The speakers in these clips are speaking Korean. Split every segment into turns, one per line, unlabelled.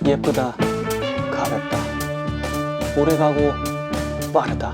예쁘다, 가볍다, 오래가고 빠르다.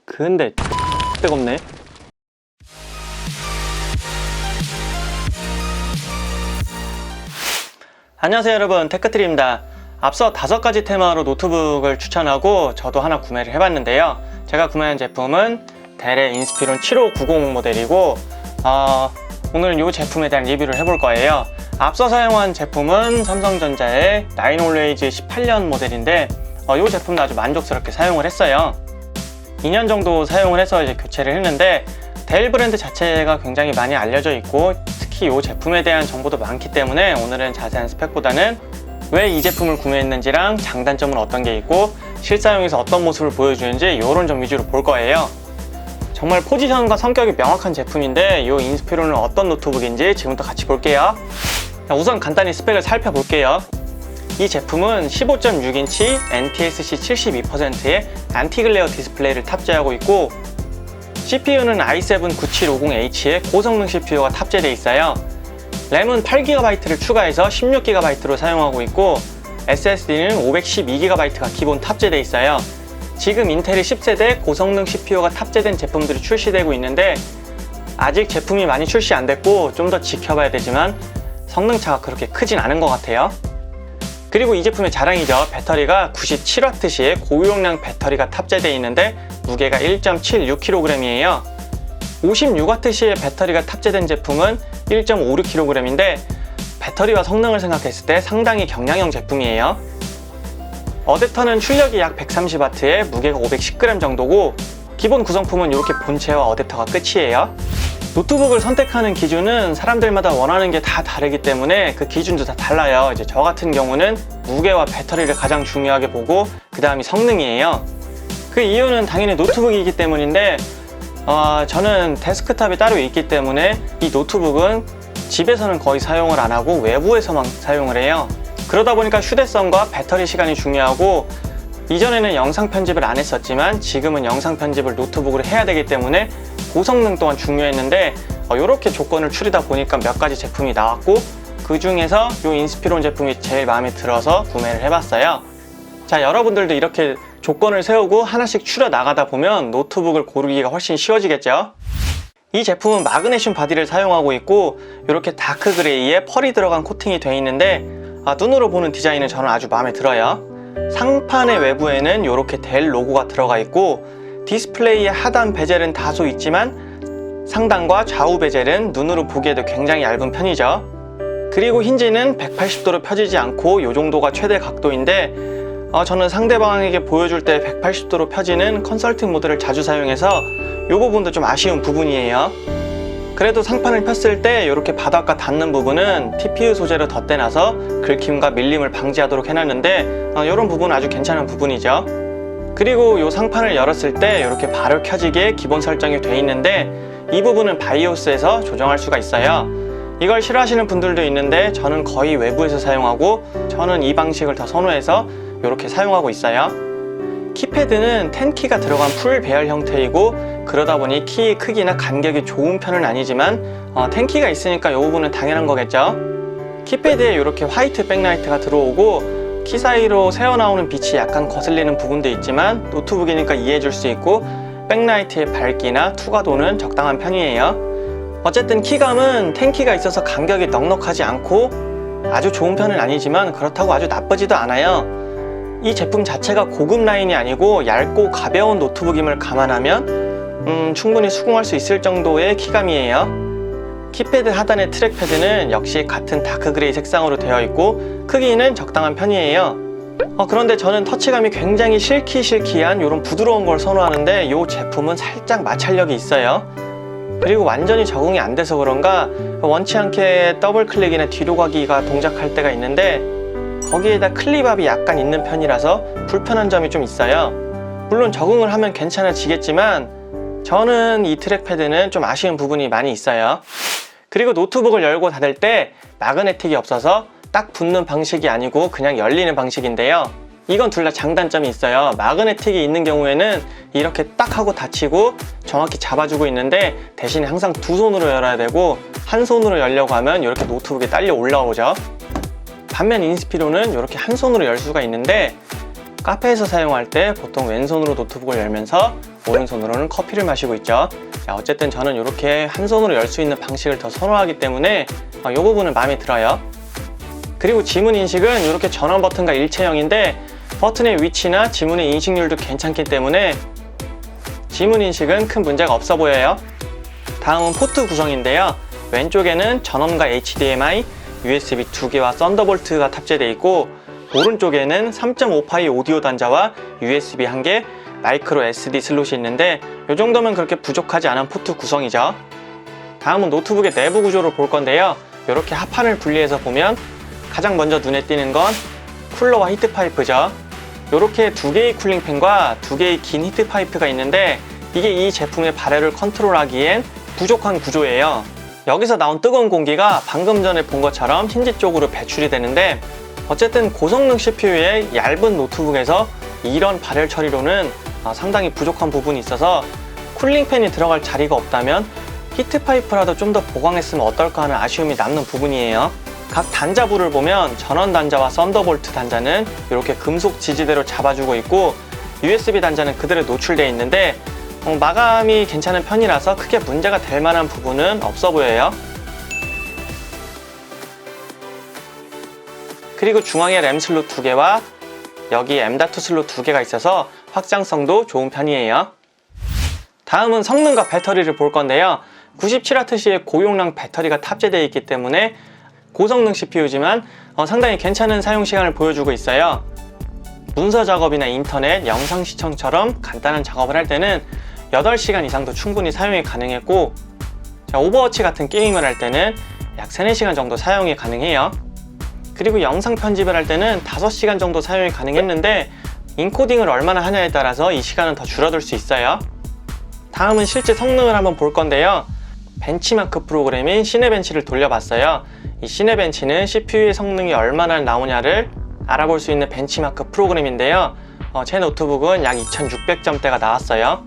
근데 뜨겁네. 안녕하세요 여러분, 테크트리입니다. 앞서 5가지 테마로 노트북을 추천하고 저도 하나 구매를 해봤는데요. 제가 구매한 제품은 델의 인스피론 7590 모델이고 오늘 이 제품에 대한 리뷰를 해볼 거예요. 앞서 사용한 제품은 삼성전자의 나인올웨이즈 18년 모델인데 이 제품도 아주 만족스럽게 사용을 했어요. 2년 정도 사용을 해서 이제 교체를 했는데 델 브랜드 자체가 굉장히 많이 알려져 있고 특히 이 제품에 대한 정보도 많기 때문에 오늘은 자세한 스펙보다는 왜 이 제품을 구매했는지랑 장단점은 어떤 게 있고 실사용에서 어떤 모습을 보여주는지 이런 점 위주로 볼 거예요. 정말 포지션과 성격이 명확한 제품인데 이 인스피론은 어떤 노트북인지 지금부터 같이 볼게요. 우선 간단히 스펙을 살펴볼게요. 이 제품은 15.6인치 NTSC 72%의 안티글레어 디스플레이를 탑재하고 있고 CPU는 i7 9750H의 고성능 CPU가 탑재되어 있어요. 램은 8GB를 추가해서 16GB로 사용하고 있고 SSD는 512GB가 기본 탑재되어 있어요. 지금 인텔이 10세대 고성능 CPU가 탑재된 제품들이 출시되고 있는데 아직 제품이 많이 출시 안 됐고 좀 더 지켜봐야 되지만 성능차가 그렇게 크진 않은 것 같아요. 그리고 이 제품의 자랑이죠. 배터리가 97W의 고용량 배터리가 탑재되어 있는데 무게가 1.76kg이에요. 56W의 배터리가 탑재된 제품은 1.56kg인데 배터리와 성능을 생각했을 때 상당히 경량형 제품이에요. 어댑터는 출력이 약 130W에 무게가 510g 정도고 기본 구성품은 이렇게 본체와 어댑터가 끝이에요. 노트북을 선택하는 기준은 사람들마다 원하는 게 다 다르기 때문에 그 기준도 다 달라요. 이제 저 같은 경우는 무게와 배터리를 가장 중요하게 보고 그 다음이 성능이에요. 그 이유는 당연히 노트북이기 때문인데 저는 데스크탑이 따로 있기 때문에 이 노트북은 집에서는 거의 사용을 안 하고 외부에서만 사용을 해요. 그러다 보니까 휴대성과 배터리 시간이 중요하고 이전에는 영상 편집을 안 했었지만 지금은 영상 편집을 노트북으로 해야 되기 때문에 고성능 또한 중요했는데 이렇게 조건을 추리다 보니까 몇 가지 제품이 나왔고 그 중에서 이 인스피론 제품이 제일 마음에 들어서 구매를 해봤어요. 자, 여러분들도 이렇게 조건을 세우고 하나씩 추려 나가다 보면 노트북을 고르기가 훨씬 쉬워지겠죠. 이 제품은 마그네슘 바디를 사용하고 있고 이렇게 다크 그레이에 펄이 들어간 코팅이 되어 있는데 눈으로 보는 디자인은 저는 아주 마음에 들어요. 상판의 외부에는 이렇게 델 로고가 들어가 있고 디스플레이의 하단 베젤은 다소 있지만 상단과 좌우 베젤은 눈으로 보기에도 굉장히 얇은 편이죠. 그리고 힌지는 180도로 펴지지 않고 이 정도가 최대 각도인데 저는 상대방에게 보여줄 때 180도로 펴지는 컨설팅 모드를 자주 사용해서 이 부분도 좀 아쉬운 부분이에요. 그래도 상판을 폈을 때 이렇게 바닥과 닿는 부분은 TPU 소재로 덧대놔서 긁힘과 밀림을 방지하도록 해놨는데 이런 부분은 아주 괜찮은 부분이죠. 그리고 이 상판을 열었을 때 이렇게 바로 켜지게 기본 설정이 되어 있는데 이 부분은 바이오스에서 조정할 수가 있어요. 이걸 싫어하시는 분들도 있는데 저는 거의 외부에서 사용하고 저는 이 방식을 더 선호해서 이렇게 사용하고 있어요. 키패드는 10키가 들어간 풀 배열 형태이고 그러다 보니 키 크기나 간격이 좋은 편은 아니지만 10키가 있으니까 이 부분은 당연한 거겠죠. 키패드에 이렇게 화이트 백라이트가 들어오고 키 사이로 새어나오는 빛이 약간 거슬리는 부분도 있지만 노트북이니까 이해해줄 수 있고 백라이트의 밝기나 투과도는 적당한 편이에요. 어쨌든 키감은 10키가 있어서 간격이 넉넉하지 않고 아주 좋은 편은 아니지만 그렇다고 아주 나쁘지도 않아요. 이 제품 자체가 고급 라인이 아니고 얇고 가벼운 노트북임을 감안하면 충분히 수긍할 수 있을 정도의 키감이에요. 키패드 하단의 트랙패드는 역시 같은 다크 그레이 색상으로 되어 있고 크기는 적당한 편이에요. 그런데 저는 터치감이 굉장히 실키실키한 이런 부드러운 걸 선호하는데 이 제품은 살짝 마찰력이 있어요. 그리고 완전히 적응이 안 돼서 그런가 원치 않게 더블 클릭이나 뒤로 가기가 동작할 때가 있는데 거기에다 클립압이 약간 있는 편이라서 불편한 점이 좀 있어요. 물론 적응을 하면 괜찮아지겠지만 저는 이 트랙패드는 좀 아쉬운 부분이 많이 있어요. 그리고 노트북을 열고 닫을 때 마그네틱이 없어서 딱 붙는 방식이 아니고 그냥 열리는 방식인데요. 이건 둘 다 장단점이 있어요. 마그네틱이 있는 경우에는 이렇게 딱 하고 닫히고 정확히 잡아주고 있는데 대신에 항상 두 손으로 열어야 되고 한 손으로 열려고 하면 이렇게 노트북이 딸려 올라오죠. 반면 인스피론은 이렇게 한 손으로 열 수가 있는데 카페에서 사용할 때 보통 왼손으로 노트북을 열면서 오른손으로는 커피를 마시고 있죠. 자, 어쨌든 저는 이렇게 한 손으로 열 수 있는 방식을 더 선호하기 때문에 이 부분은 마음에 들어요. 그리고 지문 인식은 이렇게 전원 버튼과 일체형인데 버튼의 위치나 지문의 인식률도 괜찮기 때문에 지문 인식은 큰 문제가 없어 보여요. 다음은 포트 구성인데요. 왼쪽에는 전원과 HDMI, USB 2개와 썬더볼트가 탑재되어 있고 오른쪽에는 3.5파이 오디오 단자와 USB 1개, 마이크로 SD 슬롯이 있는데 이 정도면 그렇게 부족하지 않은 포트 구성이죠. 다음은 노트북의 내부 구조를 볼 건데요. 이렇게 합판을 분리해서 보면 가장 먼저 눈에 띄는 건 쿨러와 히트파이프죠. 이렇게 두 개의 쿨링팬과 두 개의 긴 히트파이프가 있는데 이게 이 제품의 발열을 컨트롤하기엔 부족한 구조예요. 여기서 나온 뜨거운 공기가 방금 전에 본 것처럼 힌지 쪽으로 배출이 되는데 어쨌든 고성능 CPU의 얇은 노트북에서 이런 발열 처리로는 상당히 부족한 부분이 있어서 쿨링팬이 들어갈 자리가 없다면 히트파이프라도 좀 더 보강했으면 어떨까 하는 아쉬움이 남는 부분이에요. 각 단자부를 보면 전원 단자와 썬더볼트 단자는 이렇게 금속 지지대로 잡아주고 있고 USB 단자는 그대로 노출되어 있는데 마감이 괜찮은 편이라서 크게 문제가 될 만한 부분은 없어 보여요. 그리고 중앙에 램 슬롯 2개와 여기 M.2 슬롯 2개가 있어서 확장성도 좋은 편이에요. 다음은 성능과 배터리를 볼 건데요. 97W의 고용량 배터리가 탑재되어 있기 때문에 고성능 CPU지만 상당히 괜찮은 사용 시간을 보여주고 있어요. 문서 작업이나 인터넷, 영상 시청처럼 간단한 작업을 할 때는 8시간 이상도 충분히 사용이 가능했고 오버워치 같은 게임을 할 때는 약 3, 4시간 정도 사용이 가능해요. 그리고 영상 편집을 할 때는 5시간 정도 사용이 가능했는데 인코딩을 얼마나 하냐에 따라서 이 시간은 더 줄어들 수 있어요. 다음은 실제 성능을 한번 볼 건데요. 벤치마크 프로그램인 시네벤치를 돌려봤어요. 이 시네벤치는 CPU의 성능이 얼마나 나오냐를 알아볼 수 있는 벤치마크 프로그램인데요. 제 노트북은 약 2600점대가 나왔어요.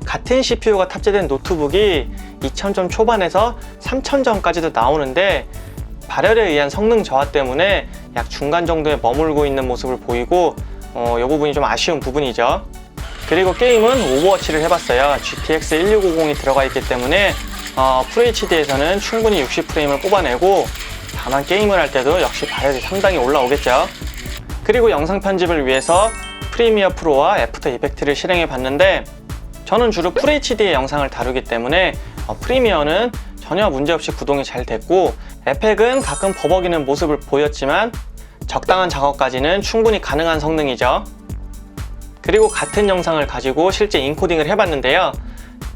같은 CPU가 탑재된 노트북이 2000점 초반에서 3000점까지도 나오는데 발열에 의한 성능 저하 때문에 약 중간 정도에 머물고 있는 모습을 보이고 이 부분이 좀 아쉬운 부분이죠. 그리고 게임은 오버워치를 해봤어요. GTX 1650이 들어가 있기 때문에 FHD에서는 충분히 60프레임을 뽑아내고 다만 게임을 할 때도 역시 발열이 상당히 올라오겠죠. 그리고 영상 편집을 위해서 프리미어 프로와 애프터 이펙트를 실행해 봤는데 저는 주로 FHD의 영상을 다루기 때문에 프리미어는 전혀 문제없이 구동이 잘 됐고 에펙은 가끔 버벅이는 모습을 보였지만 적당한 작업까지는 충분히 가능한 성능이죠. 그리고 같은 영상을 가지고 실제 인코딩을 해봤는데요.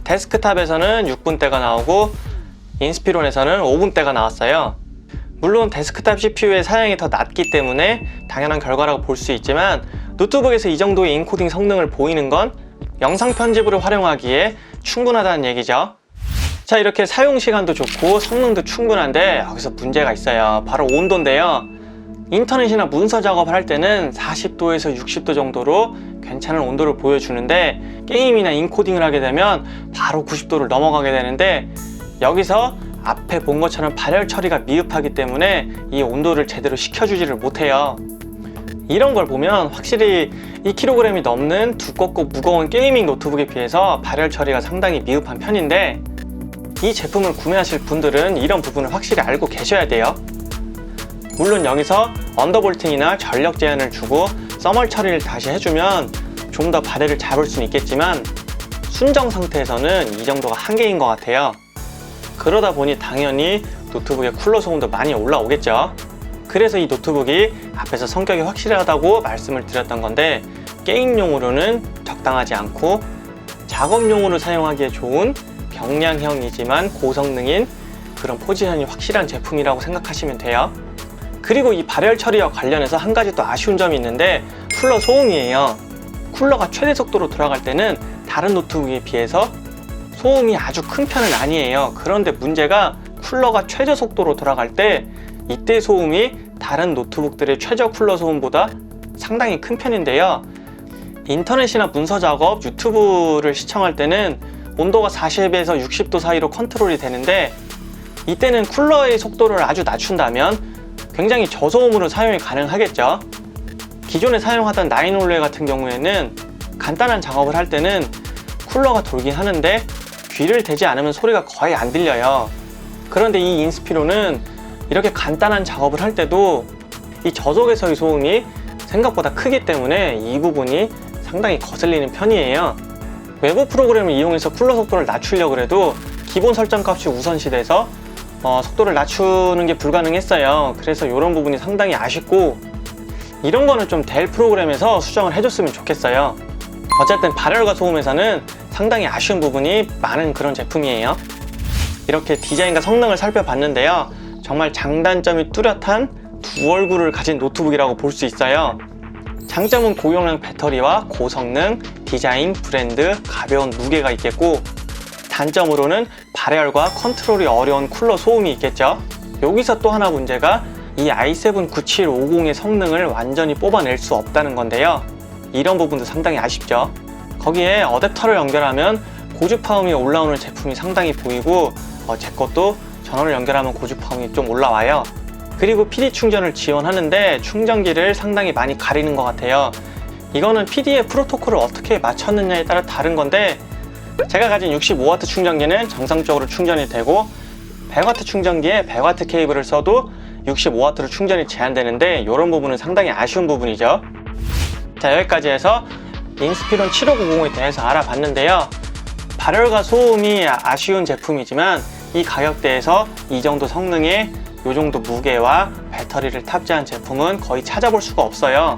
데스크탑에서는 6분대가 나오고 인스피론에서는 5분대가 나왔어요. 물론 데스크탑 CPU의 사양이 더 낮기 때문에 당연한 결과라고 볼 수 있지만 노트북에서 이 정도의 인코딩 성능을 보이는 건 영상 편집으로 활용하기에 충분하다는 얘기죠. 자, 이렇게 사용 시간도 좋고 성능도 충분한데 여기서 문제가 있어요. 바로 온도인데요. 인터넷이나 문서 작업을 할 때는 40도에서 60도 정도로 괜찮은 온도를 보여주는데 게임이나 인코딩을 하게 되면 바로 90도를 넘어가게 되는데 여기서 앞에 본 것처럼 발열 처리가 미흡하기 때문에 이 온도를 제대로 식혀주지를 못해요. 이런 걸 보면 확실히 2kg이 넘는 두껍고 무거운 게이밍 노트북에 비해서 발열 처리가 상당히 미흡한 편인데 이 제품을 구매하실 분들은 이런 부분을 확실히 알고 계셔야 돼요. 물론 여기서 언더볼팅이나 전력 제한을 주고 서멀 처리를 다시 해주면 좀 더 발열을 잡을 수는 있겠지만 순정 상태에서는 이 정도가 한계인 것 같아요. 그러다 보니 당연히 노트북의 쿨러 소음도 많이 올라오겠죠. 그래서 이 노트북이 앞에서 성격이 확실하다고 말씀을 드렸던 건데 게임용으로는 적당하지 않고 작업용으로 사용하기에 좋은 경량형이지만 고성능인 그런 포지션이 확실한 제품이라고 생각하시면 돼요. 그리고 이 발열 처리와 관련해서 한 가지 또 아쉬운 점이 있는데 쿨러 소음이에요. 쿨러가 최대 속도로 돌아갈 때는 다른 노트북에 비해서 소음이 아주 큰 편은 아니에요. 그런데 문제가 쿨러가 최저 속도로 돌아갈 때 이때 소음이 다른 노트북들의 최저 쿨러 소음보다 상당히 큰 편인데요. 인터넷이나 문서 작업, 유튜브를 시청할 때는 온도가 40에서 60도 사이로 컨트롤이 되는데 이때는 쿨러의 속도를 아주 낮춘다면 굉장히 저소음으로 사용이 가능하겠죠. 기존에 사용하던 나인홀레 같은 경우에는 간단한 작업을 할 때는 쿨러가 돌긴 하는데 귀를 대지 않으면 소리가 거의 안 들려요. 그런데 이 인스피론은 이렇게 간단한 작업을 할 때도 이 저속에서의 소음이 생각보다 크기 때문에 이 부분이 상당히 거슬리는 편이에요. 외부 프로그램을 이용해서 쿨러 속도를 낮추려고 해도 기본 설정 값이 우선시돼서 속도를 낮추는 게 불가능했어요. 그래서 이런 부분이 상당히 아쉽고, 이런 거는 좀 델 프로그램에서 수정을 해줬으면 좋겠어요. 어쨌든 발열과 소음에서는 상당히 아쉬운 부분이 많은 그런 제품이에요. 이렇게 디자인과 성능을 살펴봤는데요, 정말 장단점이 뚜렷한 두 얼굴을 가진 노트북이라고 볼 수 있어요. 장점은 고용량 배터리와 고성능, 디자인, 브랜드, 가벼운 무게가 있겠고, 단점으로는 발열과 컨트롤이 어려운 쿨러 소음이 있겠죠. 여기서 또 하나 문제가 이 i7 9750의 성능을 완전히 뽑아낼 수 없다는 건데요. 이런 부분도 상당히 아쉽죠. 거기에 어댑터를 연결하면 고주파음이 올라오는 제품이 상당히 보이고, 제 것도 전원을 연결하면 고주파음이 좀 올라와요. 그리고 PD 충전을 지원하는데 충전기를 상당히 많이 가리는 것 같아요. 이거는 PD의 프로토콜을 어떻게 맞췄느냐에 따라 다른 건데, 제가 가진 65W 충전기는 정상적으로 충전이 되고 100W 충전기에 100W 케이블을 써도 65W로 충전이 제한되는데, 이런 부분은 상당히 아쉬운 부분이죠. 자, 여기까지 해서 인스피론 7590에 대해서 알아봤는데요. 발열과 소음이 아쉬운 제품이지만 이 가격대에서 이 정도 성능에 이 정도 무게와 배터리를 탑재한 제품은 거의 찾아볼 수가 없어요.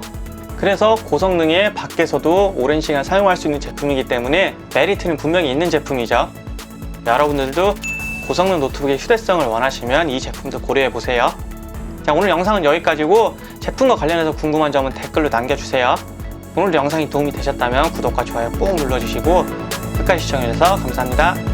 그래서 고성능에 밖에서도 오랜 시간 사용할 수 있는 제품이기 때문에 메리트는 분명히 있는 제품이죠. 여러분들도 고성능 노트북의 휴대성을 원하시면 이 제품도 고려해보세요. 자, 오늘 영상은 여기까지고, 제품과 관련해서 궁금한 점은 댓글로 남겨주세요. 오늘도 영상이 도움이 되셨다면 구독과 좋아요 꼭 눌러주시고 끝까지 시청해주셔서 감사합니다.